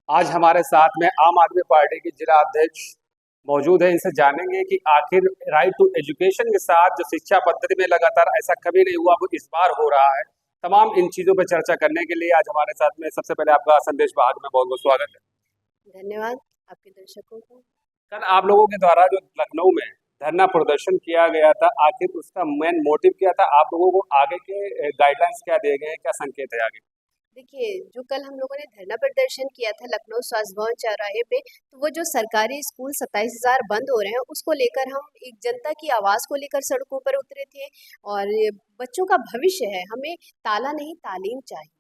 आज हमारे साथ में आम आदमी पार्टी के जिला अध्यक्ष मौजूद है। इनसे जानेंगे कि आखिर राइट टू एजुकेशन के साथ जो शिक्षा पद्धति में लगातार ऐसा कभी नहीं हुआ, वो इस बार हो रहा है। तमाम इन चीजों पर चर्चा करने के लिए आज हमारे साथ में सबसे पहले आपका संदेश भाग में बहुत बहुत स्वागत है। धन्यवाद आपके दर्शकों को। कल आप लोगों के द्वारा जो लखनऊ में धरना प्रदर्शन किया गया था, आखिर उसका मेन मोटिव क्या था? आप लोगों को आगे के गाइडलाइंस क्या दिए गए हैं, क्या संकेत है आगे? देखिए, जो कल हम लोगों ने धरना प्रदर्शन किया था लखनऊ स्वास्थ्य भवन चौराहे पे, तो वो जो सरकारी स्कूल 27,000 बंद हो रहे हैं उसको लेकर हम एक जनता की आवाज़ को लेकर सड़कों पर उतरे थे। और ये बच्चों का भविष्य है, हमें ताला नहीं तालीम चाहिए।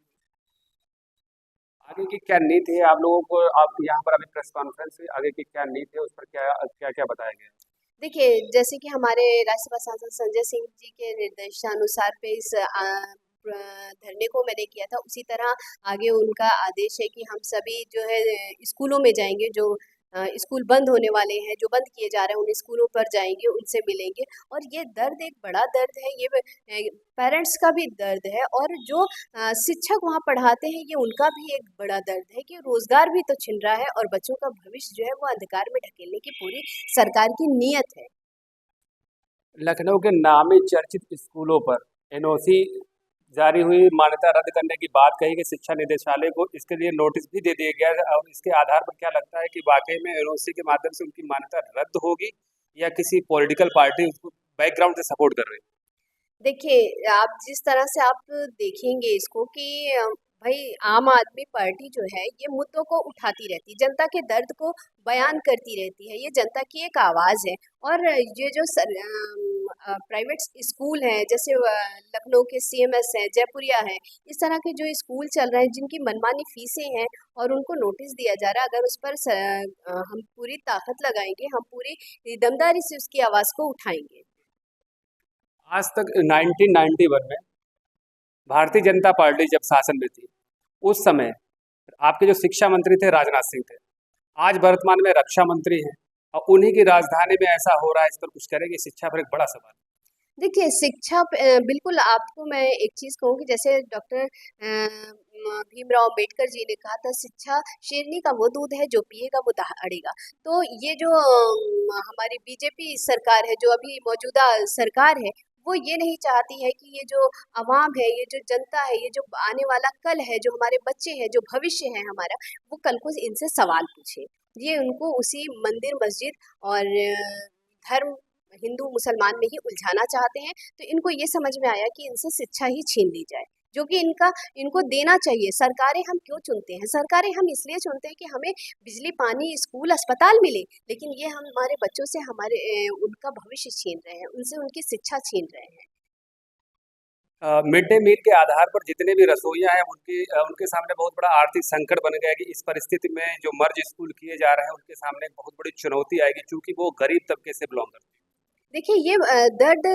आगे की क्या नीति है आप लोगों को? आप यहाँ पर अभी प्रेस कॉन्फ्रेंस हुई, आगे की क्या नीति है, उस पर क्या क्या क्या बताया गया? देखिए, जैसे कि हमारे राज्यसभा सांसद संजय सिंह जी के निर्देशानुसार पे इस धरने को मैंने किया था, उसी तरह आगे उनका आदेश है कि हम सभी जो है स्कूलों में जाएंगे। जो स्कूल बंद होने वाले हैं, जो बंद किए जा रहे हैं, उन स्कूलों पर जाएंगे, उनसे मिलेंगे। और ये दर्द एक बड़ा दर्द है, ये पेरेंट्स का भी दर्द है, और जो शिक्षक वहाँ पढ़ाते हैं, ये उनका भी एक बड़ा दर्द है कि रोजगार भी तो छिन रहा है और बच्चों का भविष्य जो है वो अंधकार में ढकेलने की पूरी सरकार की नीयत है। लखनऊ के नामी चर्चित स्कूलों पर एनओसी जारी हुई, मान्यता रद्द करने की बात कही कि शिक्षा निदेशालय को इसके लिए नोटिस भी दे दिया गया है। और इसके आधार पर क्या लगता है कि वाकई में एनओसी के माध्यम से उनकी मान्यता रद्द होगी, या किसी पॉलिटिकल पार्टी उसको बैकग्राउंड से सपोर्ट कर रही है? देखिए, आप जिस तरह से आप देखेंगे इसको कि भाई आम आदमी पार्टी जो है ये मुद्दों को उठाती रहती है, जनता के दर्द को बयान करती रहती है, ये जनता की एक आवाज़ है। और ये जो प्राइवेट स्कूल हैं, जैसे लखनऊ के सीएमएस हैं, जयपुरिया हैं, इस तरह के जो स्कूल चल रहे हैं जिनकी मनमानी फीसें हैं और उनको नोटिस दिया जा रहा है, अगर उस पर हम पूरी ताकत लगाएंगे, हम पूरी दमदारी से उसकी आवाज़ को उठाएंगे। आज तक 1991 में भारतीय जनता पार्टी जब शासन में थी, उस समय आपके जो शिक्षा मंत्री थे राजनाथ सिंह थे। आज वर्तमान में रक्षा मंत्री हैं, और उन्हीं की राजधानी में ऐसा हो रहा है। इस पर कुछ करेंगे? शिक्षा पर एक बड़ा सवाल। देखिए, शिक्षा बिल्कुल आपको मैं एक चीज़ कहूँगी, जैसे डॉक्टर भीमराव अम्बेडकर जी ने कहा था, शिक्षा शेरनी का वो दूध है जो पिएगा वो दहाड़ेगा। तो ये जो हमारी बीजेपी सरकार है, जो अभी मौजूदा सरकार है, वो ये नहीं चाहती है कि ये जो अवाम है, ये जो जनता है, ये जो आने वाला कल है, जो हमारे बच्चे हैं, जो भविष्य है हमारा, वो कल को इनसे सवाल पूछे। ये उनको उसी मंदिर मस्जिद और धर्म हिंदू मुसलमान में ही उलझाना चाहते हैं। तो इनको ये समझ में आया कि इनसे शिक्षा ही छीन ली जाए, जो कि इनको देना चाहिए। सरकारें हम क्यों चुनते हैं? सरकारें हम इसलिए चुनते हैं कि हमें बिजली, पानी, स्कूल, अस्पताल मिले। लेकिन ये हम हमारे बच्चों से उनका भविष्य छीन रहे हैं, उनसे उनकी शिक्षा छीन रहे हैं। मिड डे मील के आधार पर जितने भी रसोइयाँ हैं, उनके सामने बहुत बड़ा आर्थिक संकट बन गया है कि इस परिस्थिति में जो मर्ज स्कूल किए जा रहे हैं, उनके सामने एक बहुत बड़ी चुनौती आएगी, क्योंकि वो गरीब तबके से बिलोंग करते हैं। देखिए, ये दर्द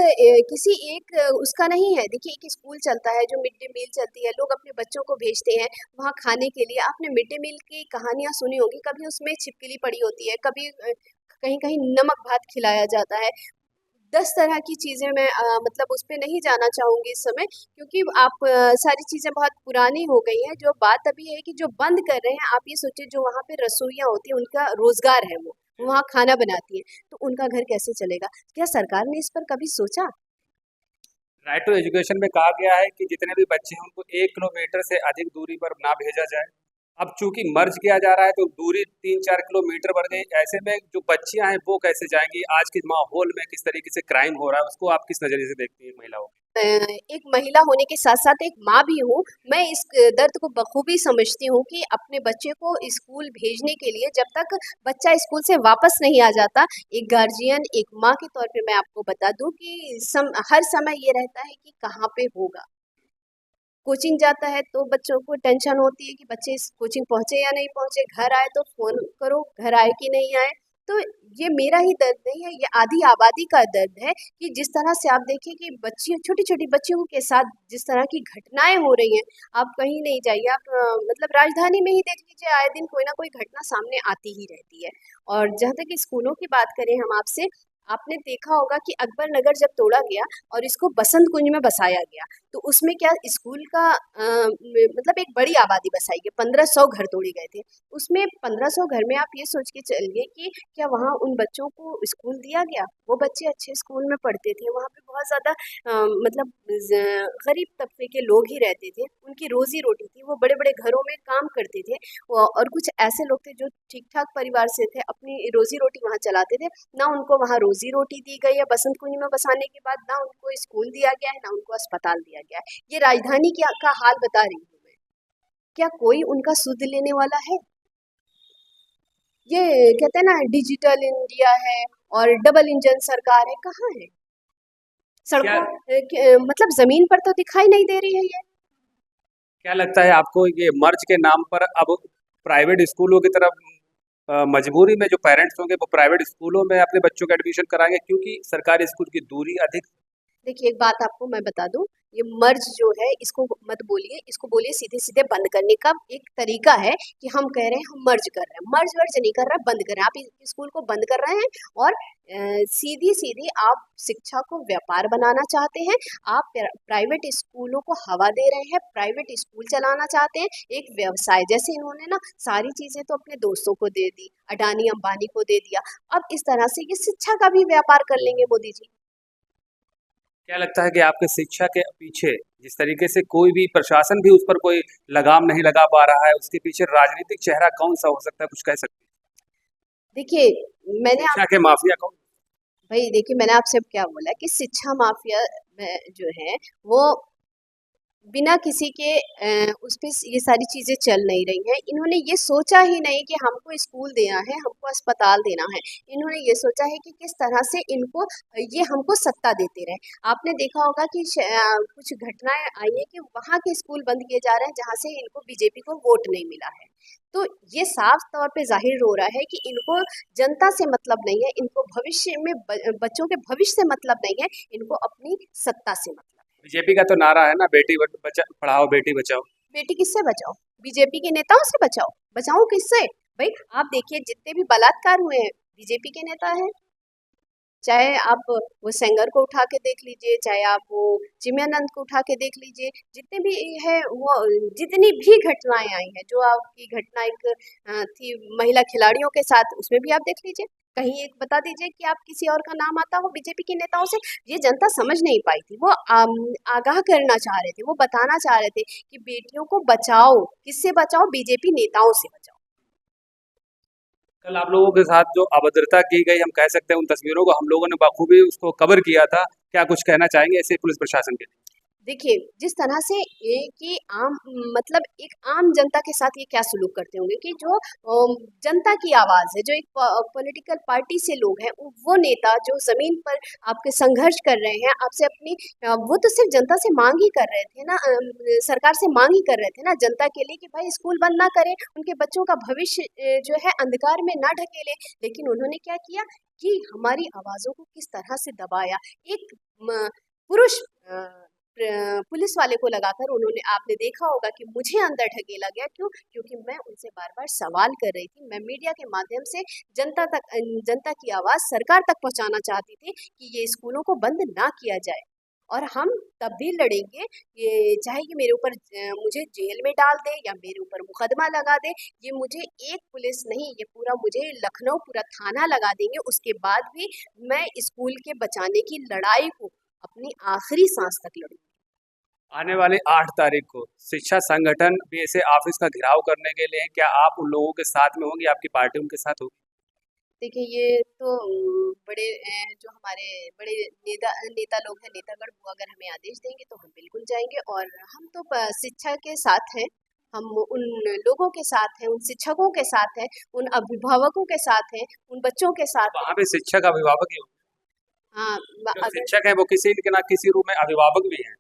किसी एक उसका नहीं है। देखिए, एक स्कूल चलता है, जो मिड डे मील चलती है, लोग अपने बच्चों को भेजते हैं वहाँ खाने के लिए। आपने मिड डे मील की कहानियाँ सुनी होगी, कभी उसमें छिपकली पड़ी होती है, कभी कहीं-कहीं नमक भात खिलाया जाता है। 10 तरह की चीज़ें मैं मतलब उस पे नहीं जाना चाहूँगी इस समय, क्योंकि आप सारी चीज़ें बहुत पुरानी हो गई हैं। जो बात अभी है कि जो बंद कर रहे हैं, आप ये सोचिए, जो वहाँ पे रसोइयाँ होती हैं, उनका रोज़गार है वो वहाँ खाना बनाती हैं, तो उनका घर कैसे चलेगा? क्या सरकार ने इस पर कभी सोचा? राइट टू एजुकेशन में कहा गया है कि जितने भी बच्चे हैं उनको 1 किलोमीटर से अधिक दूरी पर ना भेजा जाए। अब चूंकि मर्ज किया जा रहा है, तो दूरी 3-4 किलोमीटर बढ़ गई। ऐसे में जो बच्चियां हैं वो कैसे जाएंगी? आज के माहौल में किस तरीके से क्राइम हो रहा है, उसको आप किस नजरिए से देखती हैं महिलाओं को? एक महिला होने के साथ-साथ एक माँ भी हूँ। मैं इस दर्द को बखूबी समझती हूँ कि अपने बच्चे को स्कूल भेजने के लिए, जब तक बच्चा स्कूल से वापस नहीं आ जाता, एक गार्जियन, एक माँ के तौर पे मैं आपको बता दूँ कि हर समय ये रहता है कि कहाँ पे होगा। कोचिंग जाता है तो बच्चों को टेंशन होती है कि बच्चे इस कोचिंग पहुँचे या नहीं पहुँचे, घर आए तो फ़ोन करो, घर आए कि नहीं आए। तो ये मेरा ही दर्द नहीं है, ये आधी आबादी का दर्द है कि जिस तरह से आप देखिए कि बच्चियों, छोटी-छोटी बच्चियों के साथ जिस तरह की घटनाएँ हो रही हैं, आप कहीं नहीं जाइए, आप मतलब राजधानी में ही देख लीजिए, आए दिन कोई ना कोई घटना सामने आती ही रहती है। और जहाँ तक स्कूलों की बात करें हम आपसे, आपने देखा होगा कि अकबर नगर जब तोड़ा गया और इसको बसंत कुंज में बसाया गया, तो उसमें क्या स्कूल का मतलब एक बड़ी आबादी बसाई गई, 1500 घर तोड़े गए थे। उसमें 1500 घर में आप ये सोच के चलिए कि क्या वहाँ उन बच्चों को स्कूल दिया गया? वो बच्चे अच्छे स्कूल में पढ़ते थे, वहाँ पे बहुत ज़्यादा मतलब गरीब तबके के लोग ही रहते थे, उनकी रोजी रोटी थी, वो बड़े बड़े घरों में काम करते थे। और कुछ ऐसे लोग थे जो ठीक ठाक परिवार से थे, अपनी रोजी रोटी वहाँ चलाते थे। ना उनको वहाँ रोजी रोटी दी गई है बसंत कुंज में बसाने के बाद, ना उनको स्कूल दिया गया है, ना उनको अस्पताल दिया गया है। ये राजधानी का हाल बता रही हूँ मैं। क्या कोई उनका सुध लेने वाला है? ये कहते हैं ना डिजिटल इंडिया है और डबल इंजन सरकार है, कहाँ है? क्या सड़कों मतलब जमीन पर तो दिखाई नहीं दे रही है ये। क्या लगता है आपको, ये मर्ज के नाम पर अब प्राइवेट स्कूलों की तरफ मजबूरी में जो पेरेंट्स होंगे वो प्राइवेट स्कूलों में अपने बच्चों का एडमिशन कराएंगे, क्योंकि सरकारी स्कूल की दूरी अधिक। देखिए एक बात आपको मैं बता दूं, ये मर्ज जो है इसको मत बोलिए, इसको बोलिए सीधे सीधे बंद करने का एक तरीका है कि हम कह रहे हैं हम मर्ज कर रहे हैं। मर्ज वर्ज नहीं कर रहे हैं, बंद कर रहे हैं। आप इस स्कूल को बंद कर रहे हैं और सीधी सीधी आप शिक्षा को व्यापार बनाना चाहते हैं। आप प्राइवेट स्कूलों को हवा दे रहे हैं, प्राइवेट स्कूल चलाना चाहते हैं एक व्यवसाय जैसे। इन्होंने ना सारी चीजें तो अपने दोस्तों को दे दी, अडानी अंबानी को दे दिया, अब इस तरह से ये शिक्षा का भी व्यापार कर लेंगे मोदी जी। क्या लगता है कि आपके शिक्षा के पीछे जिस तरीके से कोई भी प्रशासन भी उस पर कोई लगाम नहीं लगा पा रहा है, उसके पीछे राजनीतिक चेहरा कौन सा हो सकता है, कुछ कह सकते देखिए हैं? मैंने शिक्षा के माफिया कौन? भाई देखिए मैंने आपसे अब क्या बोला कि शिक्षा माफिया जो है वो बिना किसी के उस पे ये सारी चीजें चल नहीं रही हैं। इन्होंने ये सोचा ही नहीं कि हमको स्कूल देना है, हमको अस्पताल देना है। इन्होंने ये सोचा है कि किस तरह से इनको ये हमको सत्ता देते रहे। आपने देखा होगा कि कुछ घटनाएं आई है कि वहाँ के स्कूल बंद किए जा रहे हैं जहाँ से इनको बीजेपी को वोट नहीं मिला है। तो ये साफ तौर पे जाहिर हो रहा है कि इनको जनता से मतलब नहीं है, इनको भविष्य में बच्चों के भविष्य से मतलब नहीं है, इनको अपनी सत्ता से मतलब है। बीजेपी का तो नारा है ना, बेटी पढ़ाओ बेटी बचाओ। बेटी किससे बचाओ? बीजेपी के नेताओं से बचाओ। बचाओ किससे? भाई आप देखिए जितने भी बलात्कार हुए हैं बीजेपी के नेता हैं। चाहे आप वो सेंगर को उठा के देख लीजिए, चाहे आप वो चिन्मयानंद को उठा के देख लीजिए, जितने भी है वो जितनी भी घटनाएं आई हैं, जो आपकी घटना एक थी महिला खिलाड़ियों के साथ, उसमें भी आप देख लीजिए। कहीं एक बता दीजिए कि आप किसी और का नाम आता हो बीजेपी के नेताओं से। ये जनता समझ नहीं पाई थी, वो आगाह करना चाह रहे थे, वो बताना चाह रहे थे कि बेटियों को बचाओ। किससे बचाओ? बीजेपी नेताओं से बचाओ। कल आप लोगों के साथ जो अभद्रता की गई, हम कह सकते हैं उन तस्वीरों को हम लोगों ने बखूबी उसको कवर किया था। क्या कुछ कहना चाहेंगे ऐसे पुलिस प्रशासन के लिए? देखिए, जिस तरह से ये कि आम मतलब एक आम जनता के साथ ये क्या सलूक करते होंगे कि जो जनता की आवाज़ है, जो एक पॉलिटिकल पार्टी से लोग हैं, वो नेता जो ज़मीन पर आपके संघर्ष कर रहे हैं, आपसे अपनी वो तो सिर्फ़ जनता से माँग ही कर रहे थे ना, सरकार से माँग ही कर रहे थे ना जनता के लिए कि भाई स्कूल बंद ना करें, उनके बच्चों का भविष्य जो है अंधकार में ना ढकेलें। लेकिन उन्होंने क्या किया कि हमारी आवाज़ों को किस तरह से दबाया। एक म पुरुष पुलिस वाले को लगाकर उन्होंने, आपने देखा होगा कि मुझे अंदर ढकेला गया। क्यों? क्योंकि मैं उनसे बार-बार सवाल कर रही थी। मैं मीडिया के माध्यम से जनता की आवाज़ सरकार तक पहुँचाना चाहती थी कि ये स्कूलों को बंद ना किया जाए और हम तब भी लड़ेंगे। ये चाहे ये मेरे ऊपर मुझे जेल में डाल दे या मेरे ऊपर मुकदमा लगा दे, ये मुझे एक पुलिस नहीं, ये पूरा मुझे लखनऊ पूरा थाना लगा देंगे। उसके बाद भी मैं स्कूल के बचाने की लड़ाई को अपनी आखिरी सांस तक लड़ूंगी। आने वाली 8 तारीख को शिक्षा संगठन बीएसए ऑफिस का घेराव करने के लिए, क्या आप उन लोगों के साथ में होंगे, आपकी पार्टी उनके साथ होगी? देखिए ये तो बड़े जो हमारे बड़े नेता लोग हैं, नेतागण, वो अगर हमें आदेश देंगे तो हम बिल्कुल जाएंगे। और हम तो शिक्षा के साथ हैं, हम उन लोगों के साथ हैं, उन शिक्षकों के साथ हैं, उन अभिभावकों के साथ हैं, उन बच्चों के साथ हैं। वहाँ पे शिक्षक अभिभावक ही होंगे। हाँ, जो अगर शिक्षक है वो किसी के ना किसी रूप में अभिभावक भी हैं।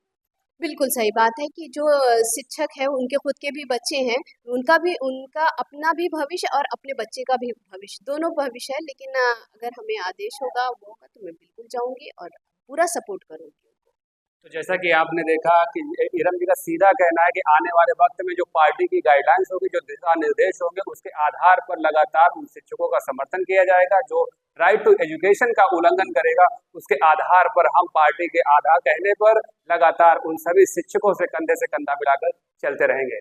बिल्कुल सही बात है कि जो शिक्षक है उनके खुद के भी बच्चे हैं, उनका अपना भी भविष्य और अपने बच्चे का भी भविष्य, दोनों भविष्य है। लेकिन अगर हमें आदेश होगा, वो होगा, तो मैं बिल्कुल जाऊँगी और पूरा सपोर्ट करूँगी उनको। तो जैसा कि आपने देखा कि इरम जी का सीधा कहना है कि आने वाले वक्त में जो पार्टी की गाइडलाइंस होगी, जो दिशा निर्देश होंगे, उसके आधार पर लगातार उन शिक्षकों का समर्थन किया जाएगा। जो राइट टू एजुकेशन का उल्लंघन करेगा, उसके आधार पर हम पार्टी के आधार कहने पर लगातार उन सभी शिक्षकों से कंधे से कंधा मिलाकर चलते रहेंगे।